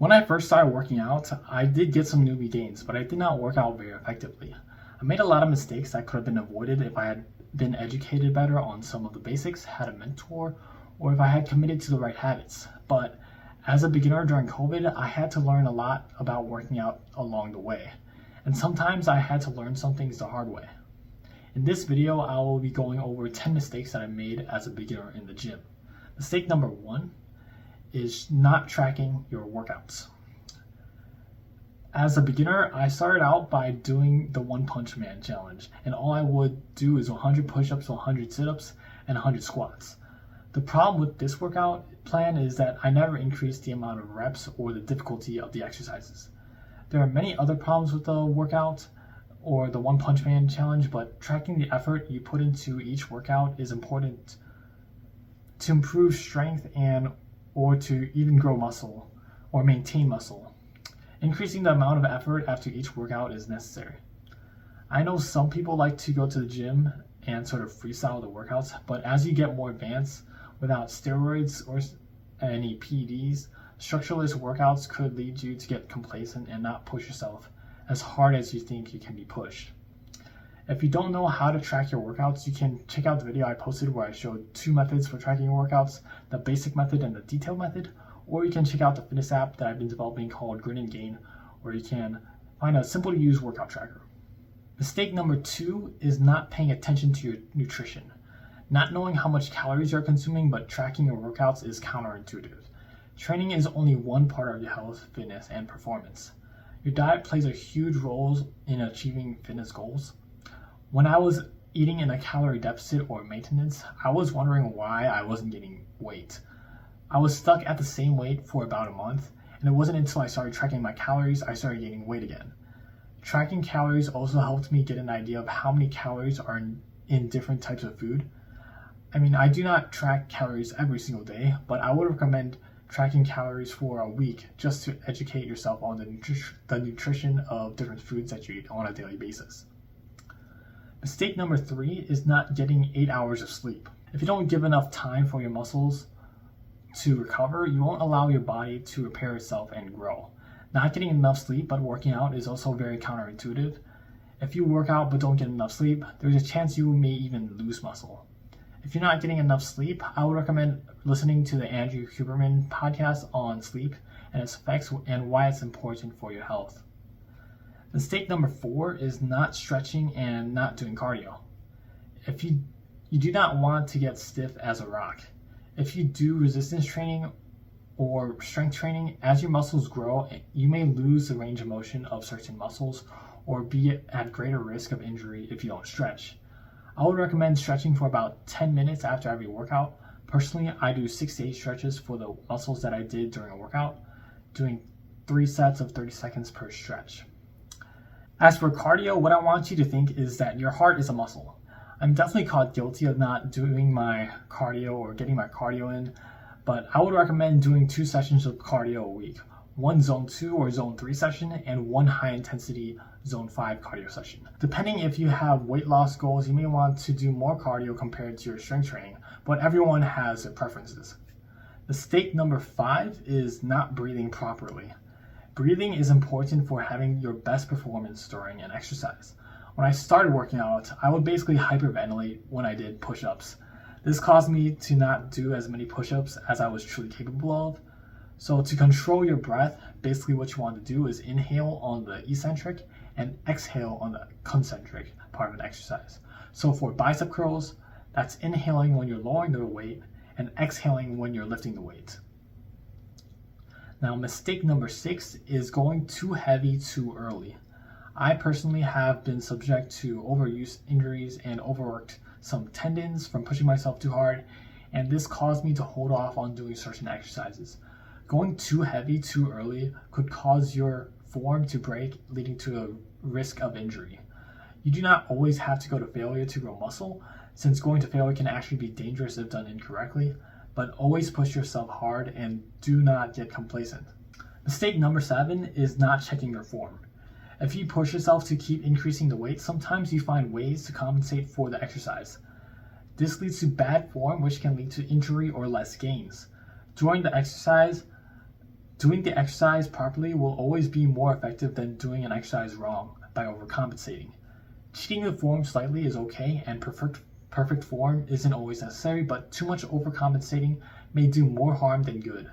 When I first started working out, I did get some newbie gains, but I did not work out very effectively. I made a lot of mistakes that could have been avoided if I had been educated better on some of the basics, had a mentor, or if I had committed to the right habits. But as a beginner during COVID, I had to learn a lot about working out along the way. And sometimes I had to learn some things the hard way. In this video, I will be going over 10 mistakes that I made as a beginner in the gym. Mistake number 1 is not tracking your workouts. As a beginner, I started out by doing the One Punch Man challenge, and all I would do is 100 push-ups, 100 sit-ups, and 100 squats. The problem with this workout plan is that I never increased the amount of reps or the difficulty of the exercises. There are many other problems with the workout or the One Punch Man challenge, but tracking the effort you put into each workout is important to improve strength or to even grow muscle or maintain muscle. Increasing the amount of effort after each workout is necessary. I know some people like to go to the gym and sort of freestyle the workouts, but as you get more advanced, without steroids or any PEDs, structureless workouts could lead you to get complacent and not push yourself as hard as you think you can be pushed. If you don't know how to track your workouts, you can check out the video I posted where I showed 2 methods for tracking your workouts, the basic method and the detailed method, or you can check out the fitness app that I've been developing called Grin&Gain, where you can find a simple to use workout tracker. Mistake number 2 is not paying attention to your nutrition. Not knowing how much calories you're consuming, but tracking your workouts is counterintuitive. Training is only one part of your health, fitness, and performance. Your diet plays a huge role in achieving fitness goals. When I was eating in a calorie deficit or maintenance, I was wondering why I wasn't gaining weight. I was stuck at the same weight for about a month, and it wasn't until I started tracking my calories I started gaining weight again. Tracking calories also helped me get an idea of how many calories are in different types of food. I do not track calories every single day, but I would recommend tracking calories for a week just to educate yourself on the nutrition of different foods that you eat on a daily basis. Mistake number 3 is not getting 8 hours of sleep. If you don't give enough time for your muscles to recover, you won't allow your body to repair itself and grow. Not getting enough sleep but working out is also very counterintuitive. If you work out but don't get enough sleep, there's a chance you may even lose muscle. If you're not getting enough sleep, I would recommend listening to the Andrew Huberman podcast on sleep and its effects and why it's important for your health. Mistake number 4 is not stretching and not doing cardio. If you do not want to get stiff as a rock. If you do resistance training or strength training, as your muscles grow, you may lose the range of motion of certain muscles or be at greater risk of injury if you don't stretch. I would recommend stretching for about 10 minutes after every workout. Personally, I do 6 to 8 stretches for the muscles that I did during a workout, doing 3 sets of 30 seconds per stretch. As for cardio, what I want you to think is that your heart is a muscle. I'm definitely caught guilty of not doing my cardio or getting my cardio in, but I would recommend doing 2 sessions of cardio a week. 1 zone 2 or zone 3 session and 1 high intensity zone 5 cardio session. Depending if you have weight loss goals, you may want to do more cardio compared to your strength training, but everyone has their preferences. Mistake number 5 is not breathing properly. Breathing is important for having your best performance during an exercise. When I started working out, I would basically hyperventilate when I did push-ups. This caused me to not do as many push-ups as I was truly capable of. So to control your breath, basically what you want to do is inhale on the eccentric and exhale on the concentric part of an exercise. So for bicep curls, that's inhaling when you're lowering the weight and exhaling when you're lifting the weight. Now, mistake number 6 is going too heavy too early. I personally have been subject to overuse injuries and overworked some tendons from pushing myself too hard, and this caused me to hold off on doing certain exercises. Going too heavy too early could cause your form to break, leading to a risk of injury. You do not always have to go to failure to grow muscle, since going to failure can actually be dangerous if done incorrectly, but always push yourself hard and do not get complacent. Mistake number 7 is not checking your form. If you push yourself to keep increasing the weight, sometimes you find ways to compensate for the exercise. This leads to bad form, which can lead to injury or less gains. During the exercise, Doing the exercise properly will always be more effective than doing an exercise wrong by overcompensating. Cheating the form slightly is okay, and perfect form isn't always necessary, but too much overcompensating may do more harm than good.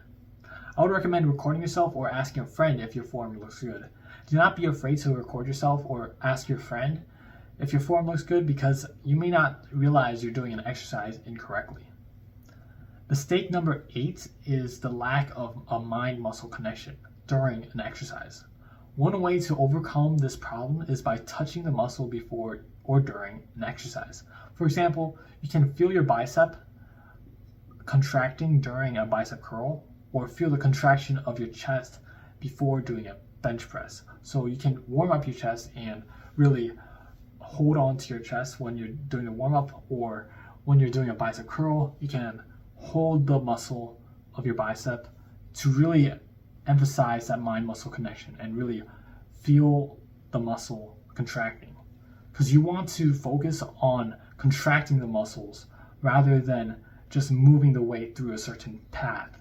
I would recommend recording yourself or asking a friend if your form looks good. Do not be afraid to record yourself or ask your friend if your form looks good, because you may not realize you're doing an exercise incorrectly. Mistake number 8 is the lack of a mind-muscle connection during an exercise. One way to overcome this problem is by touching the muscle before or during an exercise. For example, you can feel your bicep contracting during a bicep curl, or feel the contraction of your chest before doing a bench press. So you can warm up your chest and really hold on to your chest when you're doing a warm up, or when you're doing a bicep curl, you can hold the muscle of your bicep to really emphasize that mind muscle connection and really feel the muscle contracting. Because you want to focus on contracting the muscles rather than just moving the weight through a certain path.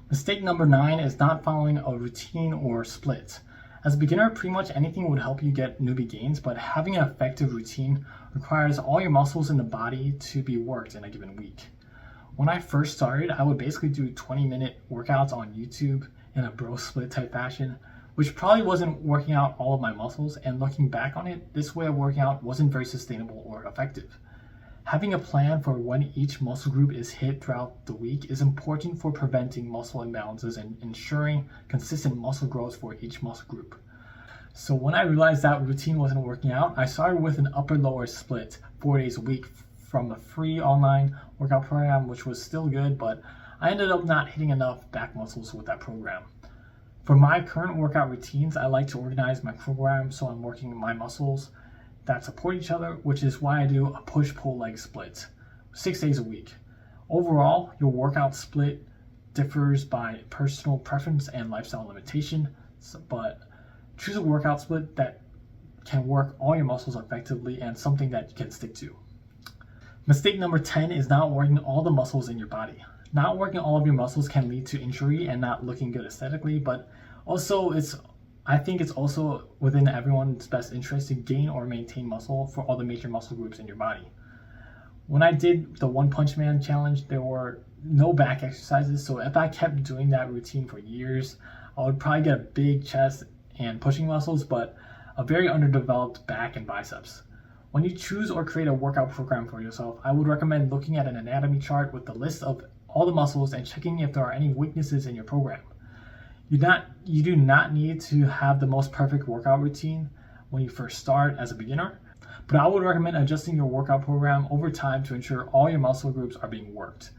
Mistake number 9 is not following a routine or split. As a beginner, pretty much anything would help you get newbie gains, but having an effective routine requires all your muscles in the body to be worked in a given week. When I first started, I would basically do 20-minute workouts on YouTube in a bro split type fashion, which probably wasn't working out all of my muscles, and looking back on it, this way of working out wasn't very sustainable or effective. Having a plan for when each muscle group is hit throughout the week is important for preventing muscle imbalances and ensuring consistent muscle growth for each muscle group. So when I realized that routine wasn't working out, I started with an upper-lower split 4 days a week from a free online workout program, which was still good, but I ended up not hitting enough back muscles with that program. For my current workout routines, I like to organize my program so I'm working my muscles that support each other, which is why I do a push-pull leg split 6 days a week. Overall, your workout split differs by personal preference and lifestyle limitation, but choose a workout split that can work all your muscles effectively and something that you can stick to. Mistake number 10 is not working all the muscles in your body. Not working all of your muscles can lead to injury and not looking good aesthetically, but also I think it's also within everyone's best interest to gain or maintain muscle for all the major muscle groups in your body. When I did the One Punch Man challenge, there were no back exercises, so if I kept doing that routine for years, I would probably get a big chest and pushing muscles, but a very underdeveloped back and biceps. When you choose or create a workout program for yourself, I would recommend looking at an anatomy chart with the list of all the muscles and checking if there are any weaknesses in your program. You do not need to have the most perfect workout routine when you first start as a beginner, but I would recommend adjusting your workout program over time to ensure all your muscle groups are being worked.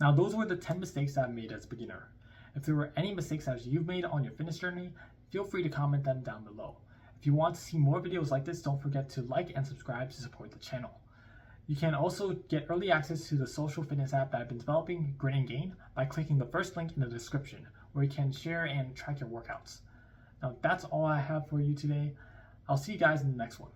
Now, those were the 10 mistakes that I made as a beginner. If there were any mistakes that you've made on your fitness journey, feel free to comment them down below. If you want to see more videos like this, don't forget to like and subscribe to support the channel. You can also get early access to the social fitness app that I've been developing, Grin&Gain, by clicking the first link in the description, where you can share and track your workouts. Now, that's all I have for you today. I'll see you guys in the next one.